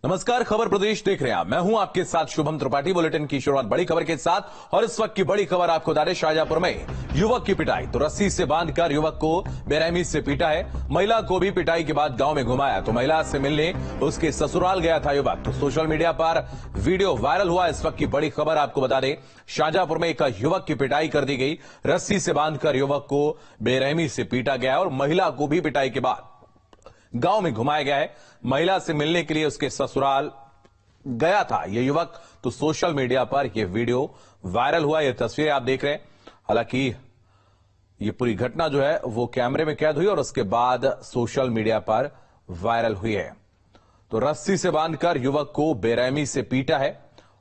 नमस्कार, खबर प्रदेश देख रहे हैं आप। मैं हूं आपके साथ शुभम त्रिपाठी। बुलेटिन की शुरुआत बड़ी खबर के साथ और इस वक्त की बड़ी खबर आपको बता दें, शाहजहांपुर में युवक की पिटाई। तो रस्सी से बांधकर युवक को बेरहमी से पीटा है। महिला को भी पिटाई के बाद गांव में घुमाया। तो महिला से मिलने उसके ससुराल गया था युवक। तो सोशल मीडिया पर वीडियो वायरल हुआ। इस वक्त की बड़ी खबर आपको बता दें, शाहजहांपुर में एक युवक की पिटाई कर दी गई। रस्सी से बांधकर युवक को बेरहमी से पीटा गया और महिला को भी पिटाई के बाद गांव में घुमाया गया है। महिला से मिलने के लिए उसके ससुराल गया था यह युवक। तो सोशल मीडिया पर यह वीडियो वायरल हुआ। यह तस्वीरें आप देख रहे हैं। हालांकि यह पूरी घटना जो है वो कैमरे में कैद हुई और उसके बाद सोशल मीडिया पर वायरल हुई है। तो रस्सी से बांधकर युवक को बेरहमी से पीटा है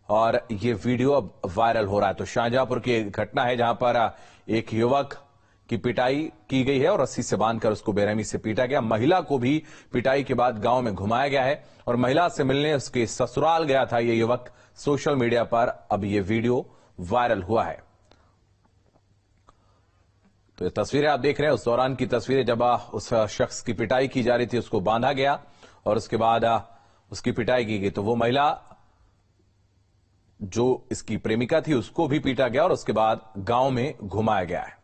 और यह वीडियो अब वायरल हो रहा है। तो शाहजहांपुर की एक घटना है जहां पर एक युवक की पिटाई की गई है और रस्सी से बांधकर उसको बेरहमी से पीटा गया। महिला को भी पिटाई के बाद गांव में घुमाया गया है और महिला से मिलने उसके ससुराल गया था यह युवक। सोशल मीडिया पर अब यह वीडियो वायरल हुआ है। तो ये तस्वीरें आप देख रहे हैं उस दौरान की तस्वीरें, जब उस शख्स की पिटाई की जा रही थी। उसको बांधा गया और उसके बाद उसकी पिटाई की गई। तो वो महिला जो इसकी प्रेमिका थी उसको भी पीटा गया और उसके बाद गांव में घुमाया गया है।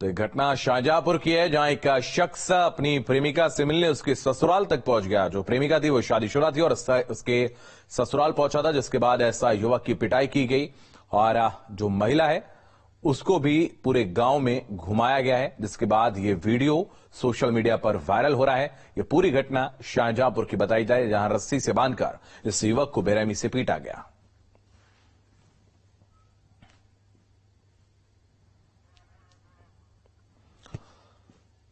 तो एक घटना शाहजहांपुर की है जहां एक शख्स अपनी प्रेमिका से मिलने उसके ससुराल तक पहुंच गया। जो प्रेमिका थी वो शादीशुदा थी और उसके ससुराल पहुंचा था, जिसके बाद ऐसा युवक की पिटाई की गई और जो महिला है उसको भी पूरे गांव में घुमाया गया है, जिसके बाद ये वीडियो सोशल मीडिया पर वायरल हो रहा है। ये पूरी घटना शाहजहांपुर की बताई जाए जहां रस्सी से बांधकर इस युवक को बेरहमी से पीटा गया।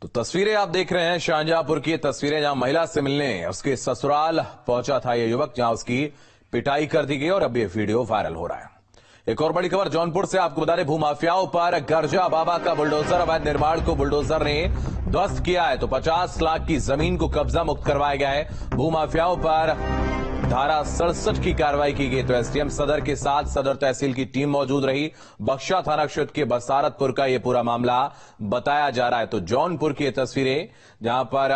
तो तस्वीरें आप देख रहे हैं शाहजहांपुर की तस्वीरें, जहां महिला से मिलने उसके ससुराल पहुंचा था यह युवक, जहां उसकी पिटाई कर दी गई और अब यह वीडियो वायरल हो रहा है। एक और बड़ी खबर जौनपुर से आपको बता दें, भूमाफियाओं पर गर्जा बाबा का बुलडोजर। अवैध निर्माण को बुलडोजर ने ध्वस्त किया है। तो 50 लाख की जमीन को कब्जा मुक्त करवाया गया है। भूमाफियाओं पर धारा 67 की कार्रवाई की गई। तो एसडीएम सदर के साथ सदर तहसील की टीम मौजूद रही। बख्शा थाना क्षेत्र के बसारतपुर का यह पूरा मामला बताया जा रहा है। तो जौनपुर की तस्वीरें जहां पर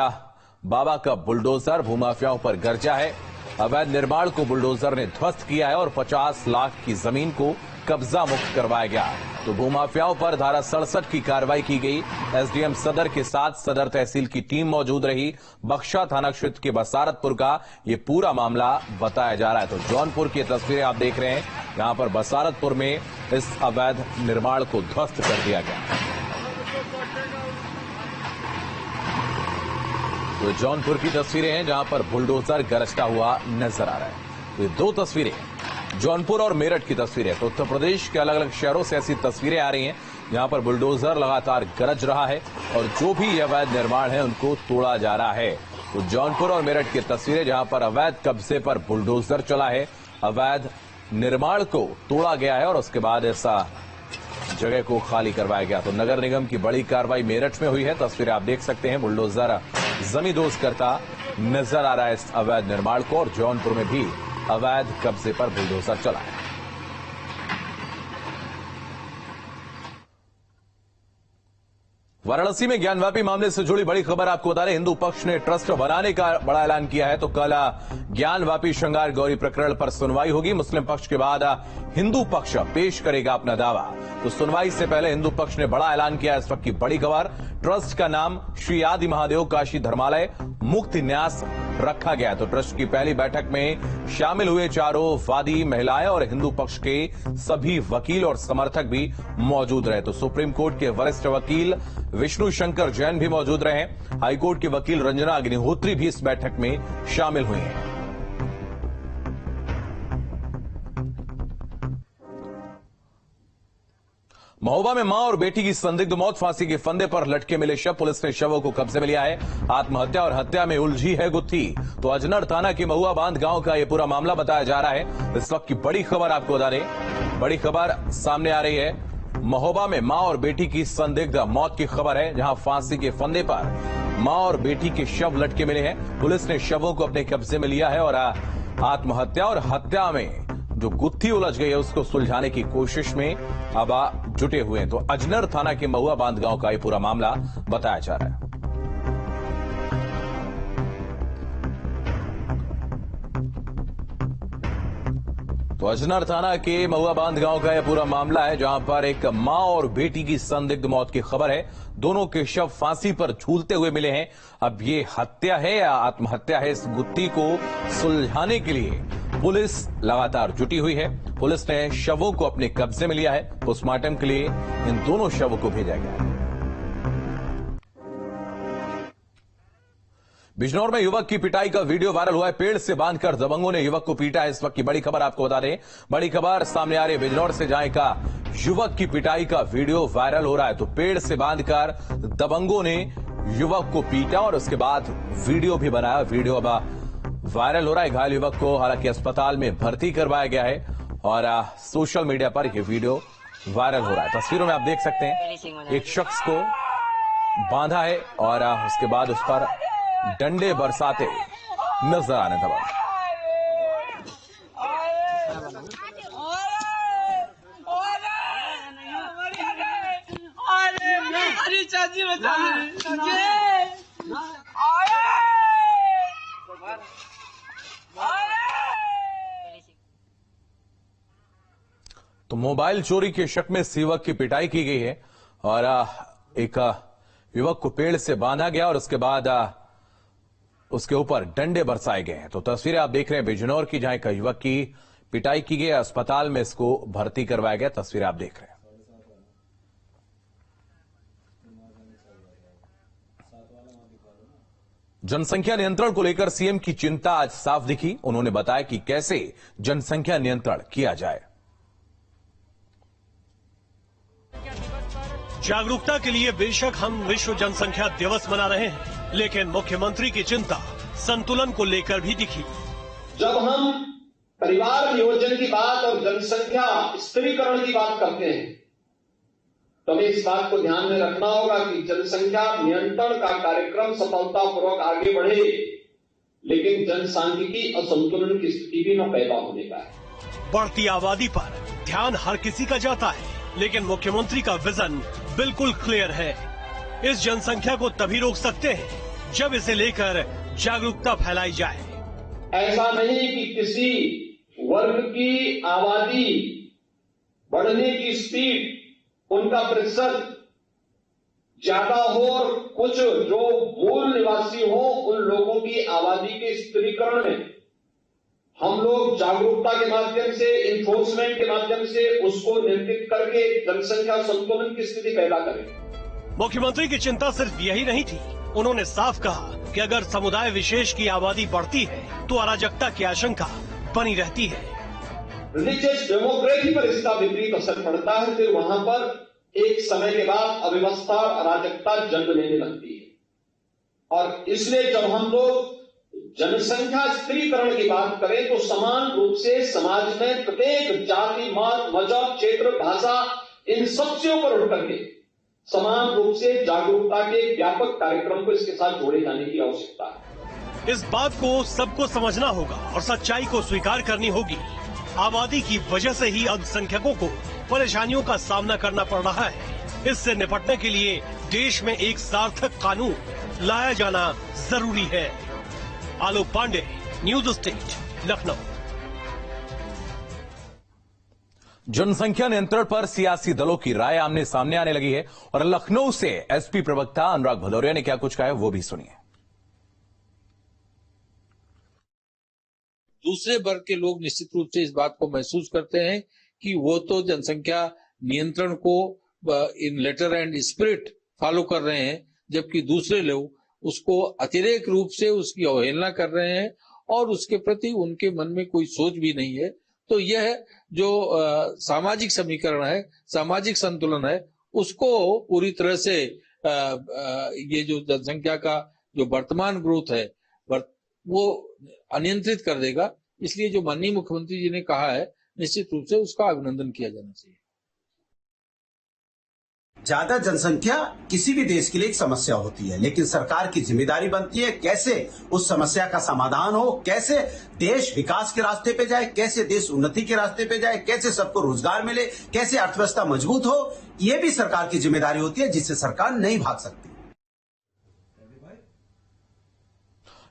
बाबा का बुलडोजर, भूमाफियाओं पर गर्जा है। अवैध निर्माण को बुलडोजर ने ध्वस्त किया है और 50 लाख की जमीन को कब्जा मुक्त करवाया गया। तो भूमाफियाओं पर धारा 67 की कार्रवाई की गई। एसडीएम सदर के साथ सदर तहसील की टीम मौजूद रही। बख्शा थाना क्षेत्र के बसारतपुर का यह पूरा मामला बताया जा रहा है। तो जौनपुर की तस्वीरें आप देख रहे हैं, यहां पर बसारतपुर में इस अवैध निर्माण को ध्वस्त कर दिया गया। तो जौनपुर की तस्वीरें हैं जहां पर बुलडोजर गरजता हुआ नजर आ रहा है। तो ये दो तस्वीरें जौनपुर और मेरठ की तस्वीरें। तो उत्तर प्रदेश के अलग अलग शहरों से ऐसी तस्वीरें आ रही हैं जहां पर बुलडोजर लगातार गरज रहा है और जो भी अवैध निर्माण है उनको तोड़ा जा रहा है। तो जौनपुर और मेरठ की तस्वीरें जहां पर अवैध कब्जे पर बुलडोजर चला है, अवैध निर्माण को तोड़ा गया है और उसके बाद ऐसा जगह को खाली करवाया गया। तो नगर निगम की बड़ी कार्रवाई मेरठ में हुई है। तस्वीरें आप देख सकते हैं, बुलडोजर जमींदोज करता नजर आ रहा है इस अवैध निर्माण को। और जौनपुर में भी अवैध कब्जे पर बुलडोजर चला है। वाराणसी में ज्ञानवापी मामले से जुड़ी बड़ी खबर आपको बता रहे, हिंदू पक्ष ने ट्रस्ट बनाने का बड़ा ऐलान किया है। तो कल ज्ञानवापी श्रृंगार गौरी प्रकरण पर सुनवाई होगी। मुस्लिम पक्ष के बाद हिंदू पक्ष पेश करेगा अपना दावा। तो सुनवाई से पहले हिंदू पक्ष ने बड़ा ऐलान किया। इस वक्त की बड़ी खबर, ट्रस्ट का नाम श्री आदि महादेव काशी धर्मालय मुक्ति न्यास रखा गया। तो ट्रस्ट की पहली बैठक में शामिल हुए चारों वादी महिलाएं और हिंदू पक्ष के सभी वकील और समर्थक भी मौजूद रहे। तो सुप्रीम कोर्ट के वरिष्ठ वकील विष्णु शंकर जैन भी मौजूद रहे। हाईकोर्ट की वकील रंजना अग्निहोत्री भी इस बैठक में शामिल हुई हैं। महोबा में मां और बेटी की संदिग्ध मौत, फांसी के फंदे पर लटके मिले शव। पुलिस ने शवों को कब्जे में लिया है। आत्महत्या और हत्या में उलझी है गुत्थी। तो अजनर थाना के महुआ बांध गांव का यह पूरा मामला बताया जा रहा है। इस वक्त की बड़ी खबर आपको बता दें, बड़ी खबर सामने आ रही है। महोबा में मां और बेटी की संदिग्ध मौत की खबर है, जहां फांसी के फंदे पर मां और बेटी के शव लटके मिले हैं। पुलिस ने शवों को अपने कब्जे में लिया है और आत्महत्या और हत्या में जो गुत्थी उलझ गई है उसको सुलझाने की कोशिश में अब जुटे हुए हैं। तो अजनर थाना के महुआ बांध गांव का ये पूरा मामला बताया जा रहा है। तो अजनर थाना के महुआ बांध गांव का यह पूरा मामला है, जहां पर एक मां और बेटी की संदिग्ध मौत की खबर है। दोनों के शव फांसी पर झूलते हुए मिले हैं। अब ये हत्या है या आत्महत्या है, इस गुत्थी को सुलझाने के लिए पुलिस लगातार जुटी हुई है। पुलिस ने शवों को अपने कब्जे में लिया है। पोस्टमार्टम के लिए इन दोनों शवों को भेजा गया है। बिजनौर में युवक की पिटाई का वीडियो वायरल हुआ है। पेड़ से बांधकर दबंगों ने युवक को पीटा है। इस वक्त की बड़ी खबर आपको बता दें, बड़ी खबर सामने आ रही है बिजनौर से, जहां का युवक की पिटाई का वीडियो वायरल हो रहा है। तो पेड़ से बांधकर दबंगों ने युवक को पीटा और उसके बाद वीडियो भी बनाया। वीडियो अब वायरल हो रहा है। घायल युवक को हालांकि अस्पताल में भर्ती करवाया गया है और सोशल मीडिया पर यह वीडियो वायरल हो रहा है। तस्वीरों में आप देख सकते हैं एक शख्स को बांधा है और उसके बाद उस पर डंडे बरसाते नजर आने दबा। तो मोबाइल चोरी के शक में इस युवक की पिटाई की गई है और एक युवक को पेड़ से बांधा गया और उसके बाद उसके ऊपर डंडे बरसाए गए हैं। तो तस्वीरें आप देख रहे हैं बिजनौर की, जहां एक युवक की पिटाई की गई, अस्पताल में इसको भर्ती करवाया गया। तस्वीरें आप देख रहे हैं। जनसंख्या नियंत्रण को लेकर सीएम की चिंता आज साफ दिखी। उन्होंने बताया कि कैसे जनसंख्या नियंत्रण किया जाए। जागरूकता के लिए बेशक हम विश्व जनसंख्या दिवस मना रहे हैं, लेकिन मुख्यमंत्री की चिंता संतुलन को लेकर भी दिखी। जब हम परिवार नियोजन की बात और जनसंख्या स्त्रीकरण की बात करते हैं तो हमें इस बात को ध्यान में रखना होगा कि जनसंख्या नियंत्रण का कार्यक्रम सफलतापूर्वक आगे बढ़े, लेकिन जनसांख्यिकी असंतुलन की स्थिति भी न पैदा होने का है। बढ़ती आबादी पर ध्यान हर किसी का जाता है, लेकिन मुख्यमंत्री का विजन बिल्कुल क्लियर है। इस जनसंख्या को तभी रोक सकते हैं जब इसे लेकर जागरूकता फैलाई जाए। ऐसा नहीं कि किसी वर्ग की आबादी बढ़ने की स्पीड, उनका प्रतिशत ज्यादा हो और कुछ जो मूल निवासी हो उन लोगों की आबादी के स्त्रीकरण में हम लोग जागरूकता के माध्यम से, इन्फोर्समेंट के माध्यम से उसको नियंत्रित करके जनसंख्या संतुलन की स्थिति पैदा करें। मुख्यमंत्री की चिंता सिर्फ यही नहीं थी। उन्होंने साफ कहा कि अगर समुदाय विशेष की आबादी बढ़ती है तो अराजकता की आशंका बनी रहती है। रिलीजियस डेमोक्रेसी पर इसका विपरीत असर पड़ता है, फिर वहां पर एक समय के बाद अव्यवस्था और अराजकता जन्म लेने लगती है। और इसलिए जब हम लोग जनसंख्या स्त्रीकरण की बात करें तो समान रूप से समाज में प्रत्येक जाति, मत, मजहब, क्षेत्र, भाषा, इन सबसे ऊपर उठ करके समान रूप से जागरूकता के व्यापक कार्यक्रम को इसके साथ जोड़े जाने की आवश्यकता है। इस बात को सबको समझना होगा और सच्चाई को स्वीकार करनी होगी। आबादी की वजह से ही अल्पसंख्यकों को परेशानियों का सामना करना पड़ रहा है। इससे निपटने के लिए देश में एक सार्थक कानून लाया जाना जरूरी है। आलोक पांडे, न्यूज स्टेट, लखनऊ। जनसंख्या नियंत्रण पर सियासी दलों की राय आमने सामने आने लगी है और लखनऊ से एसपी प्रवक्ता अनुराग भदौरिया ने क्या कुछ कहा है वो भी सुनिए। दूसरे वर्ग के लोग निश्चित रूप से इस बात को महसूस करते हैं कि वो तो जनसंख्या नियंत्रण को इन लेटर एंड स्पिरिट फॉलो कर रहे हैं, जबकि दूसरे लोग उसको अतिरेक रूप से उसकी अवहेलना कर रहे हैं और उसके प्रति उनके मन में कोई सोच भी नहीं है। तो यह जो सामाजिक समीकरण है, सामाजिक संतुलन है, उसको पूरी तरह से ये जो जनसंख्या का जो वर्तमान ग्रोथ है वो अनियंत्रित कर देगा। इसलिए जो माननीय मुख्यमंत्री जी ने कहा है, निश्चित रूप से उसका अभिनंदन किया जाना चाहिए। ज्यादा जनसंख्या किसी भी देश के लिए एक समस्या होती है, लेकिन सरकार की जिम्मेदारी बनती है कैसे उस समस्या का समाधान हो, कैसे देश विकास के रास्ते पे जाए, कैसे देश उन्नति के रास्ते पे जाए, कैसे सबको रोजगार मिले, कैसे अर्थव्यवस्था मजबूत हो। ये भी सरकार की जिम्मेदारी होती है जिससे सरकार नहीं भाग सकती।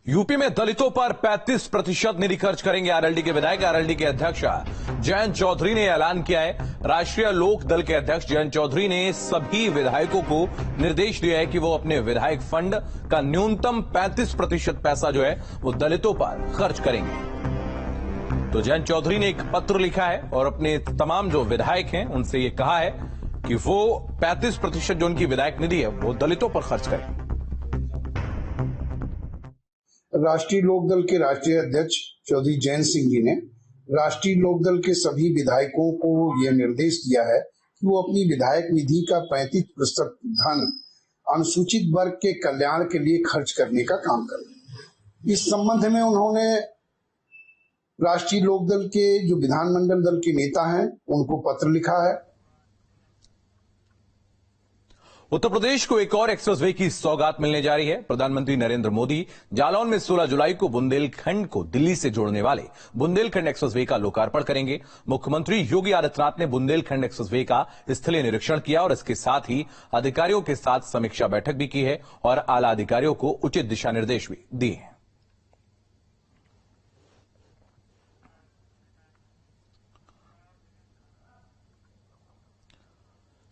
यूपी में दलितों पर 35% निधि खर्च करेंगे आरएलडी के विधायक। आरएलडी के अध्यक्ष जयंत चौधरी ने ऐलान किया है। राष्ट्रीय लोक दल के अध्यक्ष जयंत चौधरी ने सभी विधायकों को निर्देश दिया है कि वो अपने विधायक फंड का न्यूनतम 35% पैसा जो है वो दलितों पर खर्च करेंगे। तो जयंत चौधरी ने एक पत्र लिखा है और अपने तमाम जो विधायक हैं उनसे ये कहा है कि वो 35% जो उनकी विधायक निधि है वो दलितों पर खर्च करें। राष्ट्रीय लोकदल के राष्ट्रीय अध्यक्ष चौधरी जयंत सिंह जी ने राष्ट्रीय लोकदल के सभी विधायकों को यह निर्देश दिया है कि वो अपनी विधायक निधि का 35% धन अनुसूचित वर्ग के कल्याण के लिए खर्च करने का काम करें। इस संबंध में उन्होंने राष्ट्रीय लोकदल के जो विधानमंडल दल के नेता हैं उनको पत्र लिखा है। उत्तर प्रदेश को एक और एक्सप्रेसवे की सौगात मिलने जा रही है। प्रधानमंत्री नरेंद्र मोदी जालौन में 16 जुलाई को बुंदेलखंड को दिल्ली से जोड़ने वाले बुंदेलखंड एक्सप्रेसवे का लोकार्पण करेंगे। मुख्यमंत्री योगी आदित्यनाथ ने बुंदेलखंड एक्सप्रेसवे का स्थलीय निरीक्षण किया और इसके साथ ही अधिकारियों के साथ समीक्षा बैठक भी की है और आला अधिकारियों को उचित दिशा निर्देश भी दिए हैं।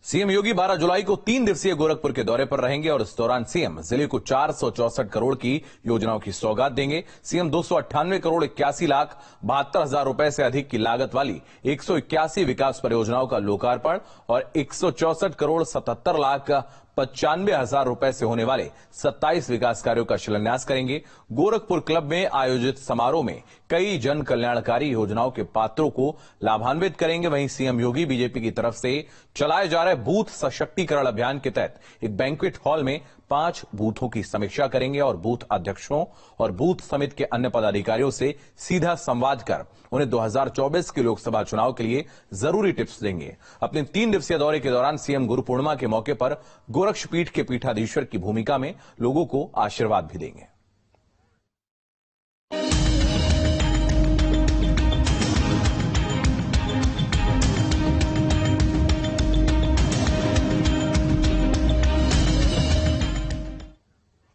सीएम योगी 12 जुलाई को 3 दिवसीय गोरखपुर के दौरे पर रहेंगे और इस दौरान सीएम जिले को 464 करोड़ की योजनाओं की सौगात देंगे। सीएम 298 करोड़ 81 लाख 72 हजार रुपए से अधिक की लागत वाली 181 विकास परियोजनाओं का लोकार्पण और 164 करोड़ 77 लाख 95 हजार रुपए से होने वाले 27 विकास कार्यों का शिलान्यास करेंगे। गोरखपुर क्लब में आयोजित समारोह में कई जन कल्याणकारी योजनाओं के पात्रों को लाभान्वित करेंगे। वहीं सीएम योगी बीजेपी की तरफ से चलाए जा रहे बूथ सशक्तिकरण अभियान के तहत एक बैंक्वेट हॉल में 5 बूथों की समीक्षा करेंगे और बूथ अध्यक्षों और बूथ समिति के अन्य पदाधिकारियों से सीधा संवाद कर उन्हें 2024 के लोकसभा चुनाव के लिए जरूरी टिप्स देंगे। अपने 3 दिवसीय दौरे के दौरान सीएम गुरु पूर्णिमा के मौके पर गोरक्षपीठ के पीठाधीश्वर की भूमिका में लोगों को आशीर्वाद भी देंगे।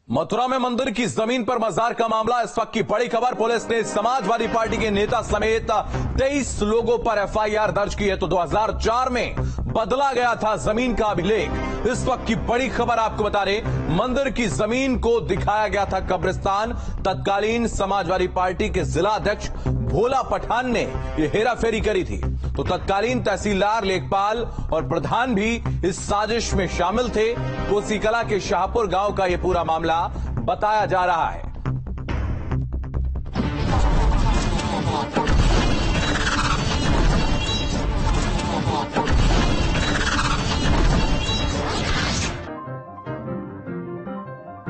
मथुरा में मंदिर की जमीन पर मजार का मामला, इस वक्त की बड़ी खबर। पुलिस ने समाजवादी पार्टी के नेता समेत 23 लोगों पर एफआईआर दर्ज की है। तो 2004 में बदला गया था जमीन का अभिलेख। इस वक्त की बड़ी खबर आपको बता दें, मंदिर की जमीन को दिखाया गया था कब्रिस्तान। तत्कालीन समाजवादी पार्टी के जिला अध्यक्ष भोला पठान ने यह हेराफेरी करी थी। तो तत्कालीन तहसीलदार, लेखपाल और प्रधान भी इस साजिश में शामिल थे। कोसीकला के शाहपुर गांव का यह पूरा मामला बताया जा रहा है।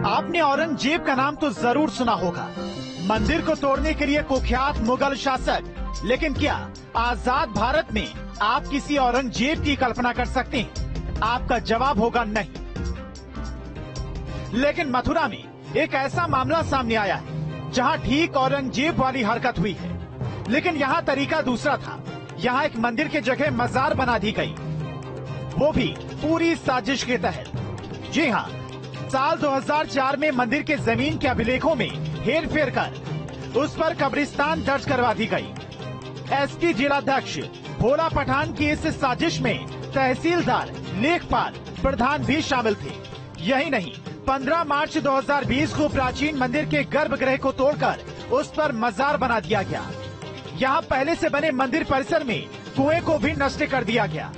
आपने औरंगजेब का नाम तो जरूर सुना होगा, मंदिर को तोड़ने के लिए कुख्यात मुगल शासक। लेकिन क्या आजाद भारत में आप किसी औरंगजेब की कल्पना कर सकते हैं? आपका जवाब होगा नहीं। लेकिन मथुरा में एक ऐसा मामला सामने आया है जहां ठीक औरंगजेब वाली हरकत हुई है, लेकिन यहाँ तरीका दूसरा था। यहाँ एक मंदिर के जगह मजार बना दी गई, वो भी पूरी साजिश के तहत। जी हाँ, साल 2004 में मंदिर के जमीन के अभिलेखों में हेर फेर कर उस पर कब्रिस्तान दर्ज करवा दी गई। एसपी जिलाध्यक्ष भोला पठान की इस साजिश में तहसीलदार, लेखपाल, प्रधान भी शामिल थे। यही नहीं, 15 मार्च 2020 को प्राचीन मंदिर के गर्भगृह को तोड़कर उस पर मजार बना दिया गया। यहाँ पहले से बने मंदिर परिसर में कुएं को भी नष्ट कर दिया गया।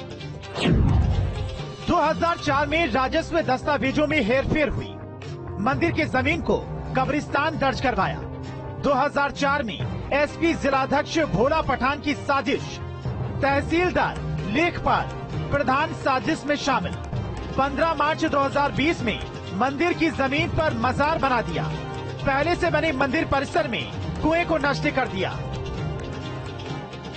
2004 में राजस्व दस्तावेजों में हेरफेर हुई, मंदिर की जमीन को कब्रिस्तान दर्ज करवाया। 2004 में एसपी जिलाध्यक्ष भोला पठान की साजिश, तहसीलदार, लेखपाल, प्रधान साजिश में शामिल। 15 मार्च 2020 में मंदिर की जमीन पर मजार बना दिया। पहले से बने मंदिर परिसर में कुएं को नष्ट कर दिया।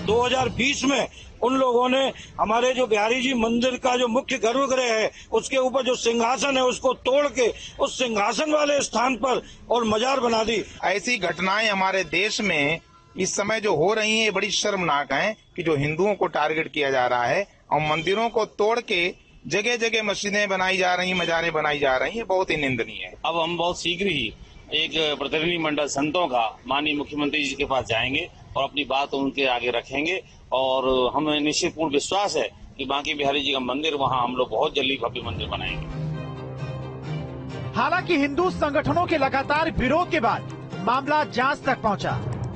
2020 में उन लोगों ने हमारे जो बिहारी जी मंदिर का जो मुख्य गर्भगृह है उसके ऊपर जो सिंहासन है उसको तोड़ के उस सिंहासन वाले स्थान पर और मजार बना दी। ऐसी घटनाएं हमारे देश में इस समय जो हो रही हैं बड़ी शर्मनाक हैं कि जो हिंदुओं को टारगेट किया जा रहा है और मंदिरों को तोड़ के जगह जगह मस्जिदें बनाई जा रही, मजारें बनाई जा रही है, बहुत ही निंदनीय है। अब हम बहुत शीघ्र ही एक प्रतिनिधिमंडल संतों का माननीय मुख्यमंत्री जी के पास जाएंगे और अपनी बात उनके आगे रखेंगे और हमें निश्चित पूर्ण विश्वास है कि बांके बिहारी जी का मंदिर वहां हम लोग बहुत जल्दी भव्य मंदिर बनाएंगे। हालांकि हिंदू संगठनों के लगातार विरोध के बाद मामला जांच तक पहुंचा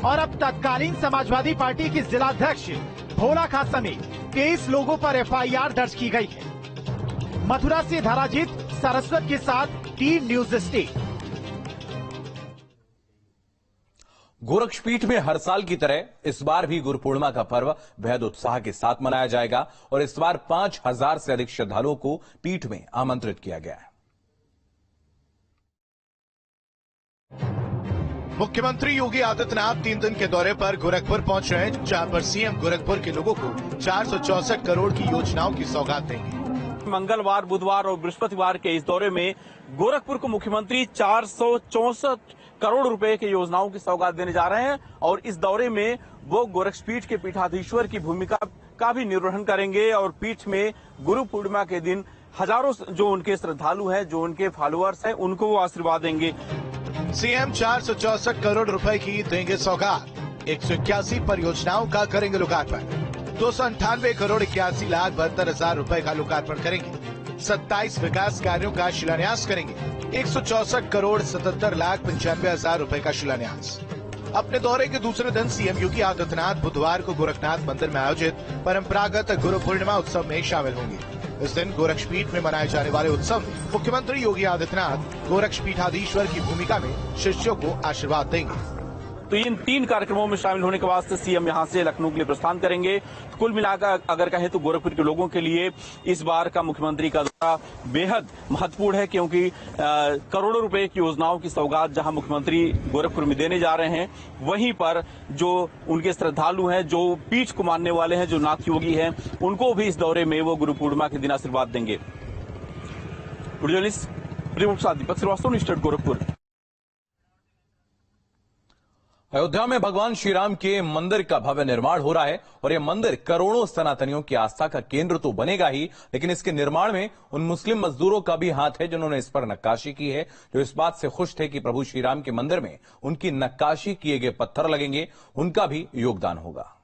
और अब तत्कालीन समाजवादी पार्टी की जिलाध्यक्ष भोला खां समेत 23 लोगों पर एफआईआर दर्ज की गई है। मथुरा से धराजीत सरस्वत के साथ टीम न्यूज स्टेट। गोरक्षपीठ में हर साल की तरह इस बार भी गुरु पूर्णिमा का पर्व बेहद उत्साह के साथ मनाया जाएगा और इस बार 5000 से अधिक श्रद्धालुओं को पीठ में आमंत्रित किया गया है। मुख्यमंत्री योगी आदित्यनाथ 3 दिन के दौरे पर गोरखपुर पहुंच रहे हैं, जहां पर सीएम गोरखपुर के लोगों को 464 करोड़ की योजनाओं की सौगात देंगे। मंगलवार, बुधवार और बृहस्पतिवार के इस दौरे में गोरखपुर को मुख्यमंत्री 464 करोड़ रुपए की योजनाओं की सौगात देने जा रहे हैं और इस दौरे में वो गोरक्षपीठ के पीठाधीश्वर की भूमिका का भी निर्वहन करेंगे और पीठ में गुरु पूर्णिमा के दिन हजारों जो उनके श्रद्धालु हैं, जो उनके फॉलोअर्स हैं, उनको वो आशीर्वाद देंगे। सीएम 464 करोड़ रुपए की देंगे सौगात। 181 परियोजनाओं का करेंगे लोकार्पण। 298 करोड़ 81 लाख 72 हजार रुपए का लोकार्पण करेंगे। 27 विकास कार्यों का शिलान्यास करेंगे। 164 करोड़ 77 लाख 95 हजार रुपए का शिलान्यास। अपने दौरे के दूसरे दिन सीएम योगी आदित्यनाथ बुधवार को गोरखनाथ मंदिर में आयोजित परंपरागत गुरु पूर्णिमा उत्सव में शामिल होंगे। इस दिन गोरक्षपीठ में मनाए जाने वाले उत्सव में मुख्यमंत्री योगी आदित्यनाथ गोरक्षपीठाधीश्वर की भूमिका में शिष्यों को आशीर्वाद देंगे। तो इन 3 कार्यक्रमों में शामिल होने के वास्ते सीएम यहां से लखनऊ के लिए प्रस्थान करेंगे। कुल मिलाकर अगर कहें तो गोरखपुर के लोगों के लिए इस बार का मुख्यमंत्री का दौरा बेहद महत्वपूर्ण है, क्योंकि करोड़ों रुपए की योजनाओं की सौगात जहां मुख्यमंत्री गोरखपुर में देने जा रहे हैं, वहीं पर जो उनके श्रद्धालु हैं, जो पीठ को मानने वाले हैं, जो नाथ योगी हैं, उनको भी इस दौरे में वो गुरु पूर्णिमा के दिन आशीर्वाद देंगे। दीपक श्रीवास्तव, न्यूज़ स्टेट गोरखपुर। अयोध्या में भगवान श्री राम के मंदिर का भव्य निर्माण हो रहा है और यह मंदिर करोड़ों सनातनियों की आस्था का केंद्र तो बनेगा ही, लेकिन इसके निर्माण में उन मुस्लिम मजदूरों का भी हाथ है जिन्होंने इस पर नक्काशी की है, जो इस बात से खुश थे कि प्रभु श्री राम के मंदिर में उनकी नक्काशी किए गए पत्थर लगेंगे, उनका भी योगदान होगा।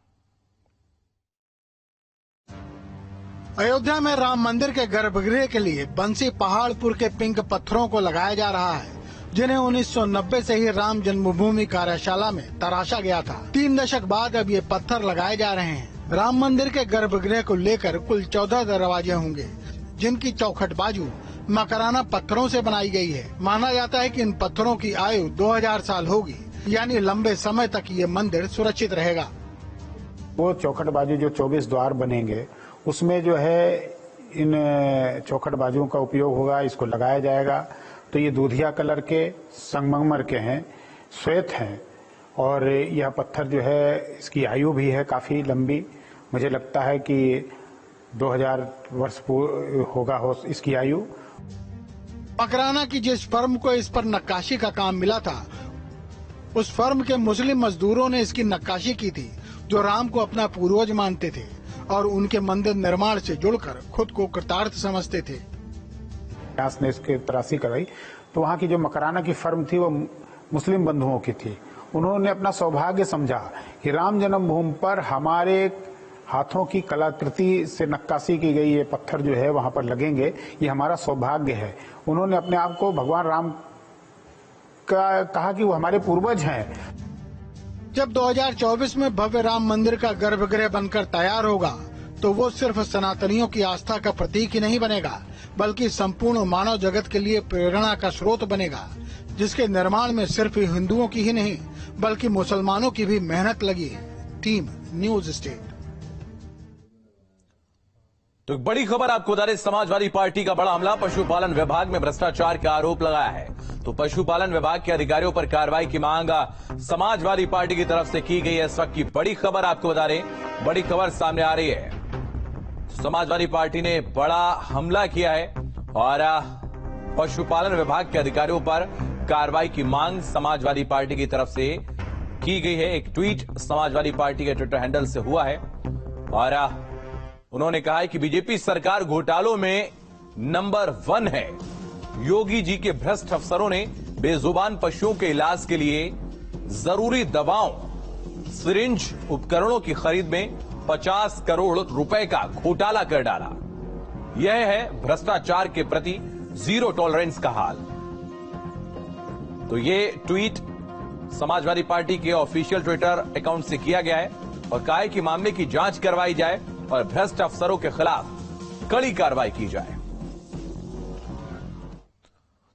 अयोध्या में राम मंदिर के गर्भगृह के लिए बंसी पहाड़पुर के पिंक पत्थरों को लगाया जा रहा है, जिन्हें 1990 से ही राम जन्मभूमि कार्यशाला में तराशा गया था। 3 दशक बाद अब ये पत्थर लगाए जा रहे हैं। राम मंदिर के गर्भगृह को लेकर कुल 14 दरवाजे होंगे, जिनकी चौखट बाजू मकराना पत्थरों से बनाई गई है। माना जाता है कि इन पत्थरों की आयु 2000 साल होगी, यानी लंबे समय तक ये मंदिर सुरक्षित रहेगा। वो चौखट बाजू जो 24 द्वार बनेंगे, उसमें जो है इन चौखट बाजुओं का उपयोग होगा, इसको लगाया जाएगा। तो ये दूधिया कलर के संगमरमर के हैं, श्वेत हैं और यह पत्थर जो है इसकी आयु भी है काफी लंबी। मुझे लगता है कि 2000 वर्ष होगा इसकी आयु। मकराना की जिस फर्म को इस पर नक्काशी का काम मिला था, उस फर्म के मुस्लिम मजदूरों ने इसकी नक्काशी की थी, जो राम को अपना पूर्वज मानते थे और उनके मंदिर निर्माण से जुड़कर खुद को कृतार्थ समझते थे। ने इसकी तराशी कराई तो वहाँ की जो मकराना की फर्म थी वो मुस्लिम बंधुओं की थी। उन्होंने अपना सौभाग्य समझा कि राम जन्मभूमि पर हमारे हाथों की कलाकृति से नक्काशी की गई ये पत्थर जो है वहाँ पर लगेंगे, ये हमारा सौभाग्य है। उन्होंने अपने आप को भगवान राम का कहा कि वो हमारे पूर्वज हैं। जब 2024 में भव्य राम मंदिर का गर्भगृह बनकर तैयार होगा, तो वो सिर्फ सनातनियों की आस्था का प्रतीक ही नहीं बनेगा, बल्कि संपूर्ण मानव जगत के लिए प्रेरणा का स्रोत बनेगा, जिसके निर्माण में सिर्फ हिंदुओं की ही नहीं बल्कि मुसलमानों की भी मेहनत लगी है। Team news state. तो बड़ी खबर आपको बता दें, समाजवादी पार्टी का बड़ा हमला, पशुपालन विभाग में भ्रष्टाचार का आरोप लगाया है। तो पशुपालन विभाग के अधिकारियों पर कार्रवाई की मांग समाजवादी पार्टी की तरफ से की गई है। इस वक्त की बड़ी खबर आपको बता दें, बड़ी खबर सामने आ रही है। समाजवादी पार्टी ने बड़ा हमला किया है और पशुपालन विभाग के अधिकारियों पर कार्रवाई की मांग समाजवादी पार्टी की तरफ से की गई है। एक ट्वीट समाजवादी पार्टी के ट्विटर हैंडल से हुआ है और उन्होंने कहा है कि बीजेपी सरकार घोटालों में नंबर 1 है। योगी जी के भ्रष्ट अफसरों ने बेजुबान पशुओं के इलाज के लिए जरूरी दवाओं, सिरिंज, उपकरणों की खरीद में 50 करोड़ रुपए का घोटाला कर डाला। यह है भ्रष्टाचार के प्रति जीरो टॉलरेंस का हाल। तो ये ट्वीट समाजवादी पार्टी के ऑफिशियल ट्विटर अकाउंट से किया गया है और कहा है कि मामले की जांच करवाई जाए और भ्रष्ट अफसरों के खिलाफ कड़ी कार्रवाई की जाए।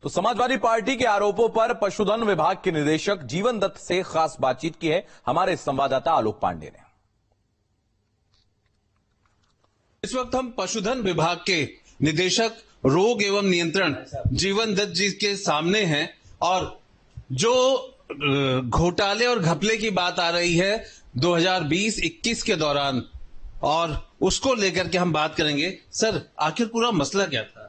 तो समाजवादी पार्टी के आरोपों पर पशुधन विभाग के निदेशक जीवन दत्त से खास बातचीत की है हमारे संवाददाता आलोक पांडे ने। इस वक्त हम पशुधन विभाग के निदेशक रोग एवं नियंत्रण जीवन दत्त जी के सामने हैं और जो घोटाले और घपले की बात आ रही है 2020-21 के दौरान और उसको लेकर के हम बात करेंगे। सर, आखिर पूरा मसला क्या था?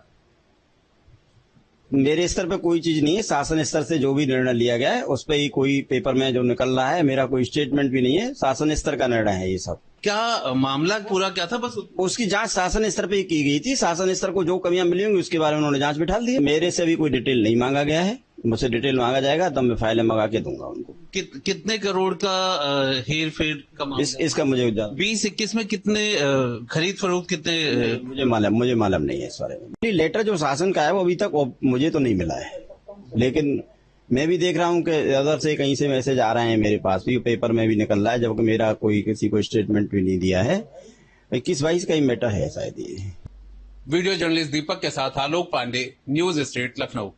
मेरे स्तर पे कोई चीज नहीं है। शासन स्तर से जो भी निर्णय लिया गया है उस पे ही कोई पेपर में जो निकल रहा है, मेरा कोई स्टेटमेंट भी नहीं है। शासन स्तर का निर्णय है ये सब। क्या मामला पूरा क्या था? बस उसकी जांच शासन स्तर पे ही की गई थी। शासन स्तर को जो कमियां मिली होंगी उसके बारे में उन्होंने जांच बिठा दी है। मेरे से भी कोई डिटेल नहीं मांगा गया है। मुझसे डिटेल मांगा जाएगा तब मैं फाइलें मंगा के दूंगा उनको। कितने करोड़ का हेर फेर का मामला? इसका मुझे 20-21 में कितने खरीद फरोख्त कितने? मुझे मालूम नहीं है इस बारे में। लेटर जो शासन का है वो अभी तक मुझे तो नहीं मिला है, लेकिन मैं भी देख रहा हूँ कि अदर से कहीं से मैसेज आ रहे हैं मेरे पास भी, पेपर में भी निकल रहा है, जबकि मेरा कोई किसी को स्टेटमेंट भी नहीं दिया है। 21-22 का ही मैटर है शायद ये। वीडियो जर्नलिस्ट दीपक के साथ Alok Pandey, news state, Lucknow.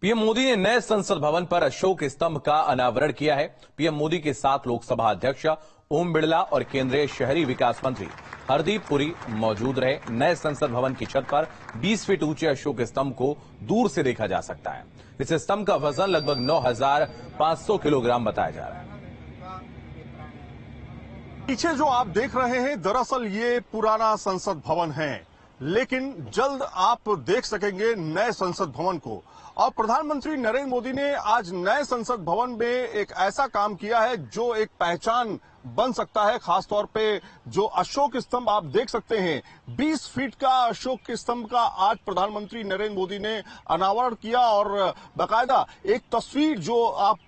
PM Modi ने नए संसद भवन पर अशोक स्तंभ का अनावरण किया है। पीएम मोदी के साथ लोकसभा अध्यक्ष ओम बिड़ला और केंद्रीय शहरी विकास मंत्री हरदीप पुरी मौजूद रहे। नए संसद भवन की छत पर 20 फीट ऊंचे अशोक स्तंभ को दूर से देखा जा सकता है। इस स्तंभ का वजन लगभग 9,500 किलोग्राम बताया जा रहा है। पीछे जो आप देख रहे हैं दरअसल ये पुराना संसद भवन है, लेकिन जल्द आप देख सकेंगे नए संसद भवन को। और प्रधानमंत्री नरेंद्र मोदी ने आज नए संसद भवन में एक ऐसा काम किया है जो एक पहचान बन सकता है। खासतौर पे जो अशोक स्तंभ आप देख सकते हैं, 20 फीट का अशोक स्तंभ का आज प्रधानमंत्री नरेंद्र मोदी ने अनावरण किया और बाकायदा एक तस्वीर जो आप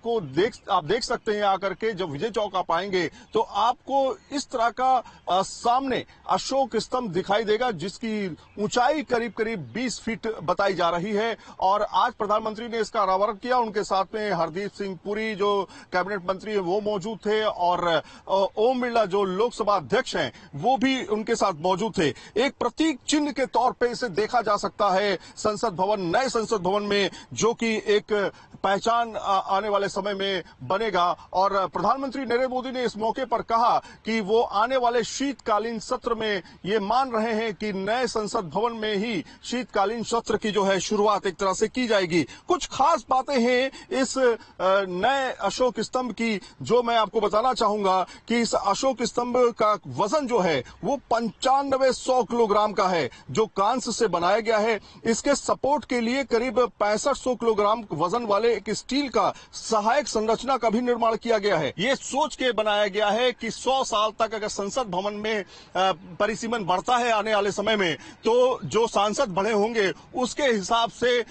देख सकते हैं आकर के। जब विजय चौक आप आएंगे तो आपको इस तरह का सामने अशोक स्तंभ दिखाई देगा जिसकी ऊंचाई करीब करीब 20 फीट बताई जा रही है। और आज प्रधानमंत्री ने इसका अनावरण किया। उनके साथ में हरदीप सिंह पुरी जो कैबिनेट मंत्री है वो मौजूद थे और ओम बिड़ला जो लोकसभा अध्यक्ष हैं वो भी उनके साथ मौजूद थे। एक प्रतीक चिन्ह के तौर पे इसे देखा जा सकता है संसद भवन, नए संसद भवन में, जो कि एक पहचान आने वाले समय में बनेगा। और प्रधानमंत्री नरेंद्र मोदी ने इस मौके पर कहा कि वो आने वाले शीतकालीन सत्र में ये मान रहे हैं कि नए संसद भवन में ही शीतकालीन सत्र की जो है शुरुआत एक तरह से की जाएगी। कुछ खास बातें हैं इस नए अशोक स्तंभ की जो मैं आपको बताना चाहूंगा कि इस अशोक स्तंभ का वजन जो है वो 9500 किलोग्राम का है जो कांस्य से बनाया गया है। इसके सपोर्ट के लिए करीब 6500 किलोग्राम वजन वाले एक स्टील का सहायक संरचना का भी निर्माण किया गया है। ये सोच के बनाया गया है कि 100 साल तक अगर संसद भवन में परिसीमन बढ़ता है आने वाले समय में तो जो सांसद बढ़े होंगे उसके हिसाब से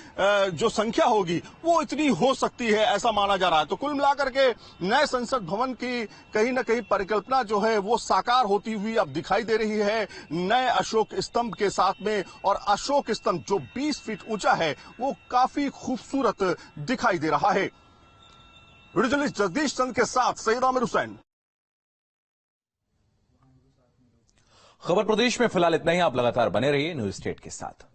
जो संख्या होगी वो इतनी हो सकती है, ऐसा माना जा रहा है। तो कुल मिलाकर के नए संसद भवन की कहीं न कहीं परिकल्पना जो है वो साकार होती हुई अब दिखाई दे रही है नए अशोक स्तंभ के साथ में। और अशोक स्तंभ जो 20 फीट ऊंचा है वो काफी खूबसूरत दिखाई दे रहा है। वीडियो जर्नलिस्ट जगदीश चंद के साथ सैयद आमिर हुसैन। खबर प्रदेश में फिलहाल इतना ही। आप लगातार बने रहिए न्यूज स्टेट के साथ।